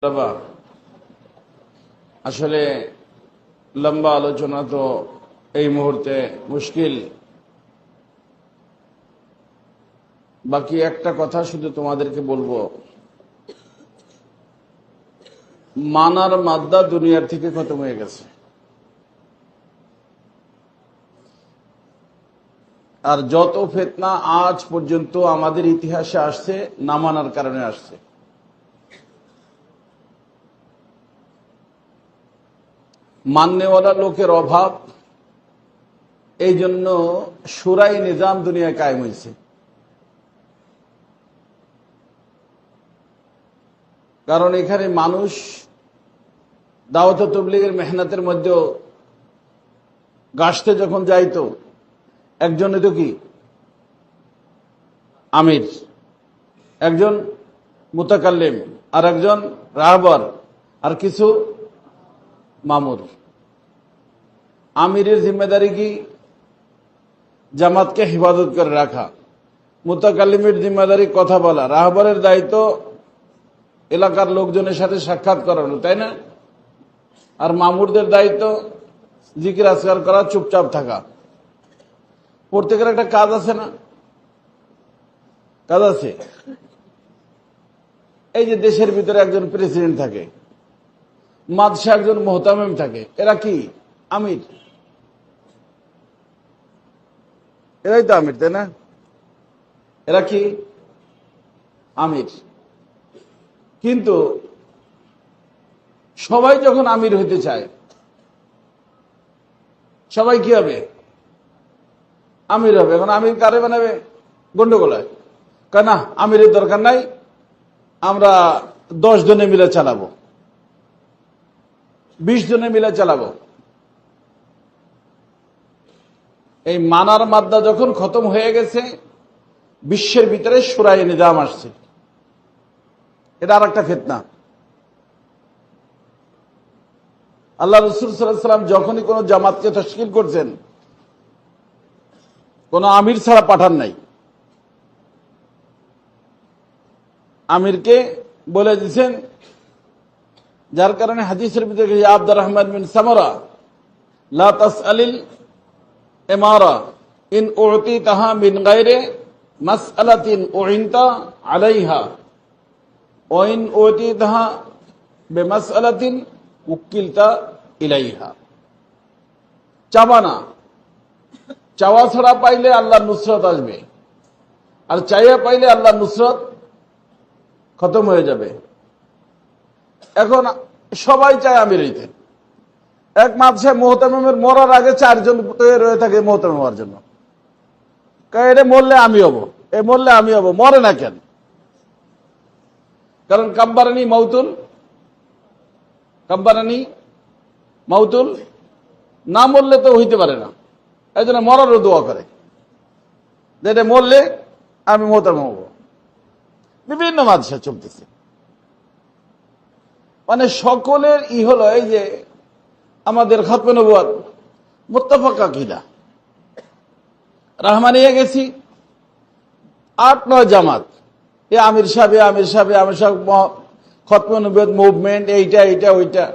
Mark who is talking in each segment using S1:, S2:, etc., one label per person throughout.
S1: বাবা, আসলে লম্বা আলোচনা তো এই মুহূর্তে মুশকিল। বাকি একটা কথা শুধু তোমাদেরকে বলবো, মানার মাদ্দা দুনিয়ার থেকে খতম হয়ে গেছে। আর যত ফিতনা আজ পর্যন্ত আমাদের ইতিহাসে আসছে, না মানার কারণে আসছে। মাননেওয়ালা লোকের অভাব, এই জন্য শুরাই নিজাম দুনিয়ায় কায়েম হয়েছে। কারণ এখানে মানুষ দাওয়াত ও তাবলীগের মেহনতের মধ্যে গাছতে যখন যাইতো, একজন তো কি আমির, একজন মুতাকাল্লিম, আর একজন রাহবার, আর কিছু মামুর। আমিরের জিম্মেদারি কি? জামাতকে হেফাজত করে রাখা। মুতাকাল্লিমের জিম্মেদারি কথা বলা। রাহবারের দায়িত্ব এলাকার লোকজনের সাথে সাক্ষাৎ করানো, তাই না? আর মামুরদের দায়িত্ব জিকির আজকার করা, চুপচাপ থাকা। প্রত্যেকের একটা কাজ আছে না? কাজ আছে। এই যে দেশের ভিতরে একজন প্রেসিডেন্ট থাকে, মাদশা একজন মোহতামিম থাকে, এরা কি আমির? এরাই তো আমির, তাই না? এরা কি আমির? কিন্তু সবাই যখন আমির হইতে চায়, সবাই কি হবে? আমির হবে। এখন আমির কারে বানাবে? গন্ডগোল হয়। কেন আমিরের দরকার নাই, আমরা 10 জনে মিলে চালাবো, 20 জনে মিলে চালাবো। এই মানার মাদ্দা যখন খতম হয়ে গেছে, বিশ্বের ভিতরে শুরাই নিজাম আসছে। এটা আর একটা ফিতনা। আল্লাহ রাসূল সাল্লাল্লাহু আলাইহি ওয়াসাল্লাম যখনই কোন জামাতকে তাশকিল করছেন, কোন আমির ছাড়া পাঠান নাই। আমিরকে বলে দিয়েছেন, যার কারণে হাদিসের ভিতরে আব্দুর রহমান বিন সামরা, লা তাসআলিল ইমারা ইন উতিতাহা মিন গায়রি মাসআলাতিন উইনতা আলাইহা ওয়া ইন উতিতাহা বিমাসআলাতিন উকিলতা ইলাইহা। চাওয়া না, চাওয়া ছাড়া পাইলে আল্লাহর নুসরত আসবে, আর চাইয়া পাইলে আল্লাহর নুসরত খতম হয়ে যাবে। এখন সবাই চায় আমির হইতে। এক মাদ্রাসায় মোহতামিমের মরার আগে 4 জন রয়ে থাকে মোহতামিম হওয়ার জন্য। এটা মরলে আমি হব, এ মরলে আমি হব। মরে না কেন? কারণ কাব্বারানি মাউতুল না মরলে তো হইতে পারে না। এই জন্য মরারও দোয়া করে, যেটা মরলে আমি মোহতামিম হব। বিভিন্ন মাদ্রাসা চলতেছে। মানে সকলের হলো এই যে আমাদের খতমে নবুয়ত মুত্তাফাক আকীদা, রাহমানিয়া গেছি 8-9 জামাত, আমির সাহেব খতমে নবুয়ত মুভমেন্ট, এইটা ওইটা।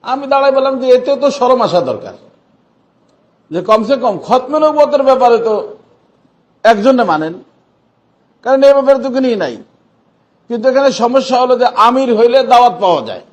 S1: আমি দাঁড়াই বললাম যে এতে তো শরম আসা দরকার, যে কমসে কম খতমে নবুয়তের ব্যাপারে তো একজনে মানেন, কারণ এই ব্যাপারে তো কোনই নাই। কিন্তু এখানে সমস্যা হলো যে আমির হইলে দাওয়াত পাওয়া যায়,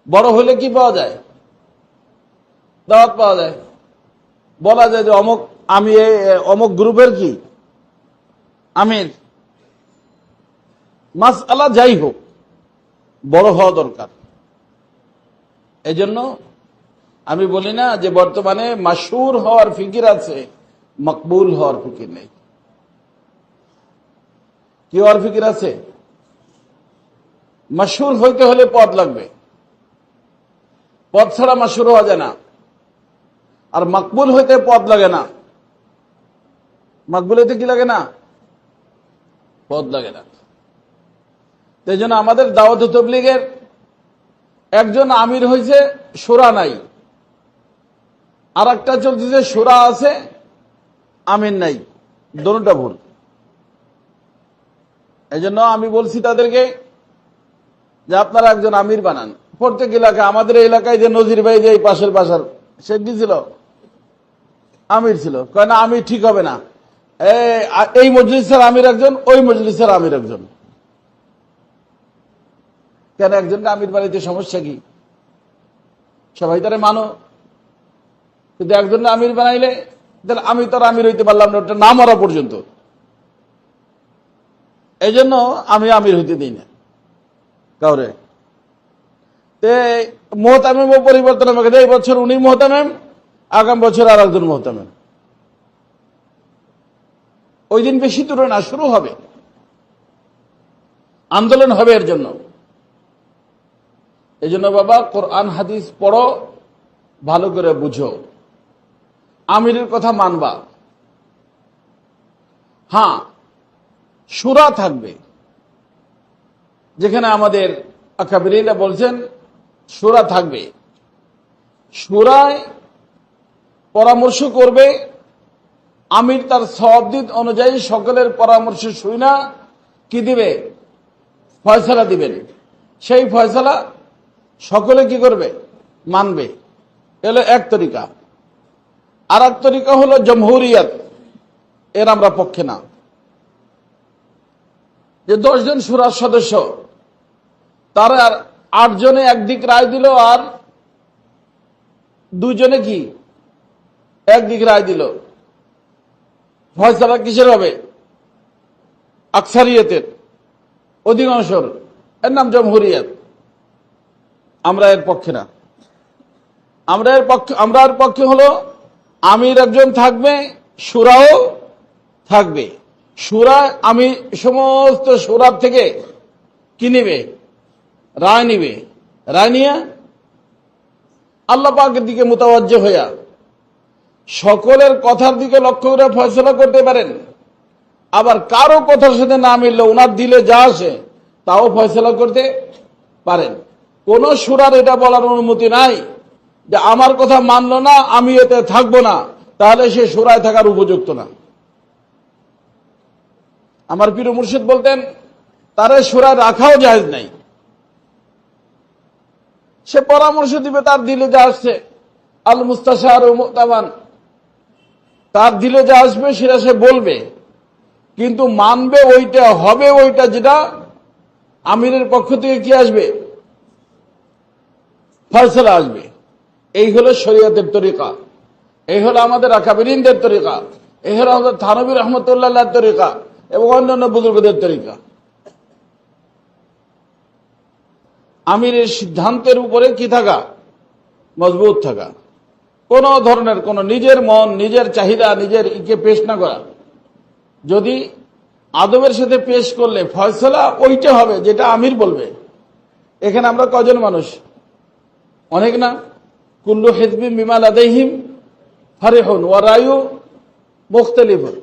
S1: বড় হইলে কি পাওয়া যায়? দাওয়াত পাওয়া যায়। বলা যায় যে আমি অমুক গ্রুপের কি আমির। মাসআলা যাই হোক, বড় হওয়া দরকার। এই জন্য আমি বলি না যে বর্তমানে মাশহুর হওয়ার ফিকির আছে, মকবুল হওয়ার ফিকির নেই। কি হওয়ার ফিকির আছে? মাশহুর হইতে হলে পদ লাগবে, পদ ছাড়া মাশহুর হওয়া যায় না। আর মকবুল হইতে পদ লাগে না। মকবুল হইতে কি লাগে না? পদ লাগে না। এই জন্য আমাদের দাওয়াত ও তাবলীগের একজন আমির হয়েছে, শুরা নাই। আর একটা চলতেছে, শুরা আছে আমির নাই। দোনোটা ভুল। এই জন্য আমি বলছি তাদেরকে যে আপনারা একজন আমির বানান। প্রত্যেক এলাকায়, আমাদের এলাকায় যে নজির ভাই যে পাশের বাসার, সে কি ছিল? আমির ছিল। কয় না, আমির ঠিক হবে না, এই মজলিসের আমির একজন, ওই মজলিসের আমির একজন। কেন একজনকে আমির বানাইতে সমস্যা কি? সবাই তারে মানো, কিন্তু একজনকে আমির বানাইলে তাহলে আমি তো আর আমির হইতে পারলাম না, ওটা না মরা পর্যন্ত। এই জন্য আমি আমির হইতে দিই না কাউরে। মোহতামিমও পরিবর্তন হবে, এই বছর উনি মোহতামিম, আগাম বছর আর একজন মোহতামিম। ওই দিন বেশি দূরে না, শুরু হবে, আন্দোলন হবে এর জন্য। এই জন্য বাবা, কোরআন হাদিস পড়ো, ভালো করে বুঝো, আমিরের কথা মানবা। হ্যাঁ, শুরা থাকবে, যেখানে আমাদের আকাবিরিরা বলছেন শুরা থাকবে। শুরায় পরামর্শ করবে, আমির তার সওয়াবদিদ অনুযায়ী সকলের পরামর্শ শুই না কি দিবে? ফয়সালা দিবেন। সেই ফয়সালা সকলে কি করবে? মানবে। এলো এক তরিকা। আর এক তরিকা হলো জমহুরিয়ত, এর আমরা পক্ষে না। যে 10 জন শুরার সদস্য, তারা 8 জনে একদিক রায় দিল, আর 2 জনে কি একদিক রায় দিল। ফয়সালা কিসের হবে? আকসারিয়তের, অধিকাংশর। এর নাম জমহুরিয়ত। আমরা এর পক্ষে না। আমরা এর পক্ষে হলো আমির একজন থাকবে, শুরাও থাকবে। শুরা, আমি সমস্ত শুরার থেকে কি নিবে? রায় নিবে। রায় নিয়ে আল্লাহ পাকের দিকে মুতাওয়াজ্জহ হইয়া সকলের কথার দিকে লক্ষ্য করে ফয়সলা করতে পারেন। আবার কারো কথার সাথে না মিললে ওনার দিলে যা আসে তাও ফয়সলা করতে পারেন। কোন শুরার এটা বলার অনুমতি নাই যে আমার কথা মানলো না, আমি এতে থাকবো না, তাহলে সে শুরায় থাকার উপযুক্ত না। আমার পীর মুর্শিদ বলতেন, তারে শুরায় রাখাও জায়েজ নাই। সে পরামর্শ দিবে, তার দিলে যা আসছে, আল মুস্তাশার ও মুতামান, তার দিলে যা আসবে সেটা সে বলবে, কিন্তু মানবে ওইটা, হবে ওইটা যেটা আমিরের পক্ষ থেকে কি আসবে? ফয়সালা আসবে। এই হলো শরীয়তের তরিকা, এই হলো আমাদের আকাবিরিনদের তরিকা, এই হলো আমাদের থানবী রহমতুল্লাহ তরিকা এবং অন্যান্য বুজুর্গদের তরিকা। আমিরের সিদ্ধান্তের উপরে কি থাকা? মজবুত থাকা। কোন ধরনের কোন নিজের মন, নিজের চাহিদা, নিজের ইকে পেশ না করা। যদি আদবের সাথে পেশ করলে ফয়সালা ওইটা হবে যেটা আমির বলবে। এখানে আমরা কজন মানুষ? অনেক না? কুল্লু হিজবিন বিমা লাদাইহিম ফারিহুন ওয়া রায়ু মুখতালিফুন।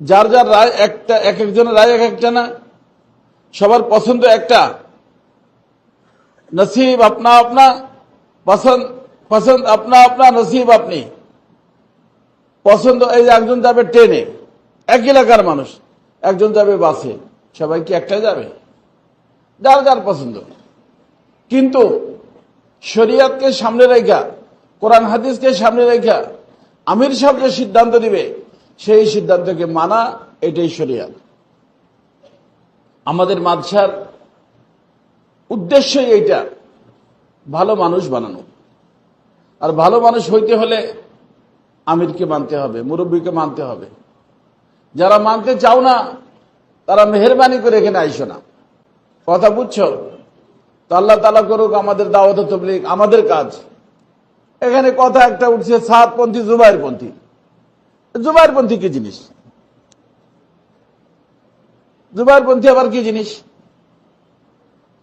S1: যার যার রায় একটা, এক একজনের রায় এক একটা না, সবার পছন্দ একটা। নসিব আপনা আপনা, পছন্দ পছন্দ আপনা আপনা, নসিব আপনি। পছন্দ, এই যে একজন যাবে ট্রেনে, এক এলাকার মানুষ, একজন যাবে বাসে, সবাই কি একটাই যাবে? যার যার পছন্দ। কিন্তু শরিয়তকে সামনে রেখা, কোরআন হাদিসকে সামনে রেখা আমির সাহেব যে সিদ্ধান্ত দিবে, সেই সিদ্ধান্তকে মানা, এটাই শরিয়ত। আমাদের মাদ্রাসার উদ্দেশ্যই এইটা, ভালো মানুষ বানানো। আর ভালো মানুষ হইতে হলে আমিরকে মানতে হবে, মুরব্বীকে মানতে হবে। যারা মানতে চাও না, তারা মেহেরবানি করে এখানে আইসো না। কথা বুঝছো তো? আল্লাহ তাআলা করুক আমাদের দাওয়াত ও তাবলীগ, আমাদের কাজ। এখানে কথা একটা উঠছে, সাতপন্থী, জুবাইরপন্থী। জুবাইরপন্থী কি জিনিস? জুবাইরপন্থী আবার কি জিনিস?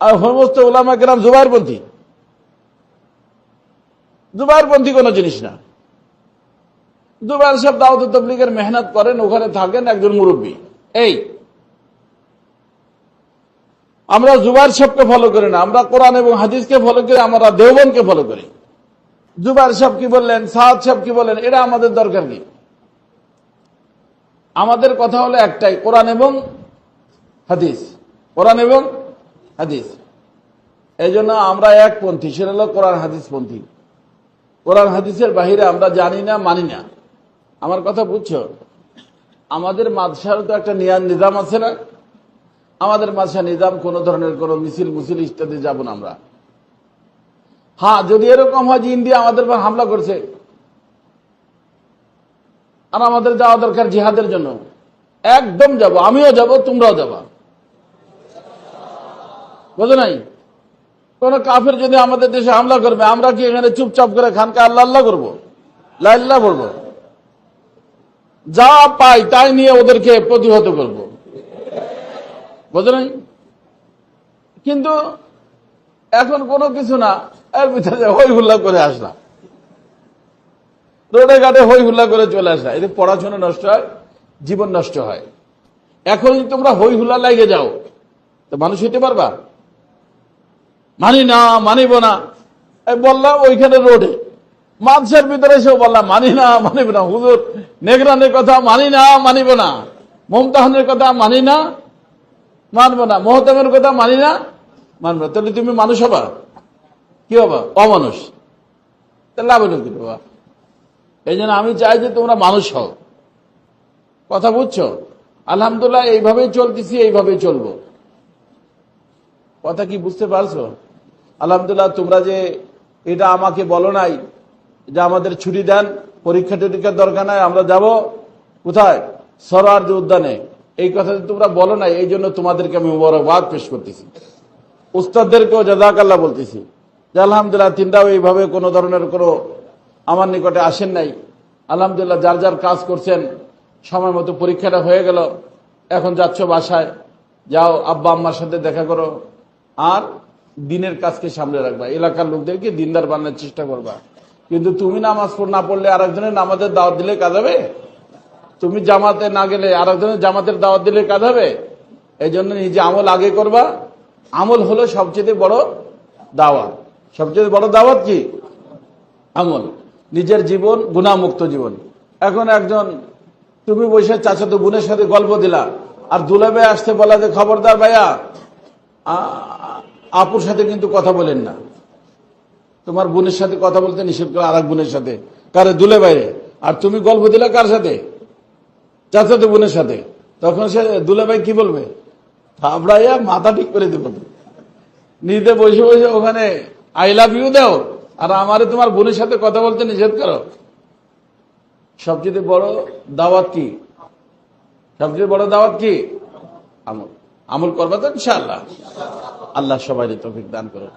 S1: আর সমস্ত উলামা কেরাম জুবাইরপন্থী? জুবাইরপন্থী কোন জিনিস না। জুবাইর সাহেব দাওয়াত ও তাবলীগের মেহনত করেন, ওখানে থাকেন, একজন মুরব্বী। এই আমরা জুবাইর সাহেবকে ফলো করি না, আমরা কোরআন এবং হাদিসকে ফলো করি, আমরা দেওবন্দকে ফলো করি। জুবাইর সাহেব কি বললেন, সাদ সাহেব কি বললেন, এটা আমাদের দরকার কি? আমাদের কথা হলো একটাই, কোরআন এবং হাদিস, কোরআন এবং হাদিস। এই জন্য আমরা একপন্থী, সেটা হলো কোরআন হাদিস পন্থী। কোরআন হাদিসের বাহিরে আমরা জানি না, মানি না। আমার কথা বুঝছো? আমাদের মাদ্রাসার তো একটা নিজাম আছে না? আমাদের মাদ্রাসা নিজাম কোন ধরনের কোন মিছিল মুছিল ইত্যাদি যাব না আমরা। হ্যাঁ, যদি এরকম হয় যে ইন্ডিয়া আমাদের উপর হামলা করছে আর আমাদের যাওয়া দরকার জিহাদের জন্য, একদম যাব, আমিও যাব, তোমরাও যাবা, বুঝো নাই? কোন কাফের যদি আমাদের দেশে হামলা করবে, আমরা কি এখানে চুপচাপ করে খানকা আল্লাহ আল্লাহ করবো, লাইল্লাহ বলবো? যা পাই তাই নিয়ে ওদেরকে প্রতিহত করব, বুঝো নাই? কিন্তু এখন কোনো কিছু না, এর ভিতরে হই হুল্লা করে আসলাম, রোডে ঘাটে হই হুল্লা করে চলে আসলাম। এতে পড়াশোনা নষ্ট হয়, জীবন নষ্ট হয়। এখন তোমরা হই হুল্লা লাগে যাও, তো মানুষ হইতে পারবা? মানি না, মানিব না বললাম ওইখানে রোডে, মাদ্রাসার ভিতরে এসেও বললাম মানি না, মানিব না। হুজুর নেগরানের কথা মানি না, মানিব না। মমতাহানের কথা মানি না, মানব না। মহতামের কথা মানি না, মানব না। তাহলে তুমি মানুষ হবা? কি হবা? অমানুষ। তাহলে আবেদন কি বাবা? এই জন্য আমি চাই যে তোমরা মানুষ হও। কথা বুঝছো? আলহামদুলিল্লাহ এইভাবেই চলতেছি, এইভাবেই চলবো। কথা কি বুঝতে পারছো? আলহামদুলিল্লাহ তোমরা যে এটা আমাকে বলো নাই যে আমাদের ছুটি দেন, পরীক্ষা টরীক্ষার দরকার নাই, আমরা যাব কোথায়, সরোয়ার যে উদ্যানে, এই কথা তোমরা বলো নাই। এই জন্য তোমাদেরকে আমি মুবারকবাদ পেশ করতেছি, উস্তাদদেরকেও জাযাকাল্লাহ বলতেছি যে আলহামদুলিল্লাহ তিনটাও এইভাবে কোনো ধরনের কোনো আমার নিকটে আসেন নাই। আলহামদুলিল্লাহ যার যার কাজ করছেন, সময় মতো পরীক্ষাটা হয়ে গেল, এখন যাচ্ছ বাসায়, যাও আব্বা আম্মার সাথে দেখা করো, আর দিনের কাজকে সামনে রাখবা, এলাকার লোকদেরকে দিনদার বানানোর চেষ্টা করবা। কিন্তু তুমি নামাজ না পড়লে আরেকজনের নামাজের দাওয়াত দিলে কাজ হবে? তুমি জামাতে না গেলে আরেকজনের জামাতের দাওয়াত দিলে কাজ হবে? এই জন্য নিজে আমল আগে করবা। আমল হলো সবচেয়ে বড় দাওয়াত। সবচেয়ে বড় দাওয়াত কি? আমল। নিজের জীবন গুনাহমুক্ত জীবন। এখন একজন তুমি বসে চাচাতো বোনের সাথে গল্প দিলা, আর দুলাবে আসতে বলা যে খবরদার ভাইয়া আপুর সাথে কিন্তু কথা বলেন না, তোমার বোনের সাথে কথা বলতে নিষেধ করে, আর এক বোনের সাথে, কারে? দুলে বাইরে। আর তুমি গল্প দিলা কার সাথে? চাচাতো বোনের সাথে। তখন সে দুলে ভাই কি বলবে? থাবড়াইয়া মাথা ঠিক করে দেব। নিজে বসে বসে ওখানে আই লাভ ইউ দাও, আর আমারে তোমার বোনের সাথে কথা বলতে নিষেধ করো। সবচেয়ে বড় দাওয়াত কি? সবচেয়ে বড় দাওয়াত কি? আমল। আমল করবা তো ইনশাআল্লাহ। আল্লাহ সবাই তৌফিক দান করুন।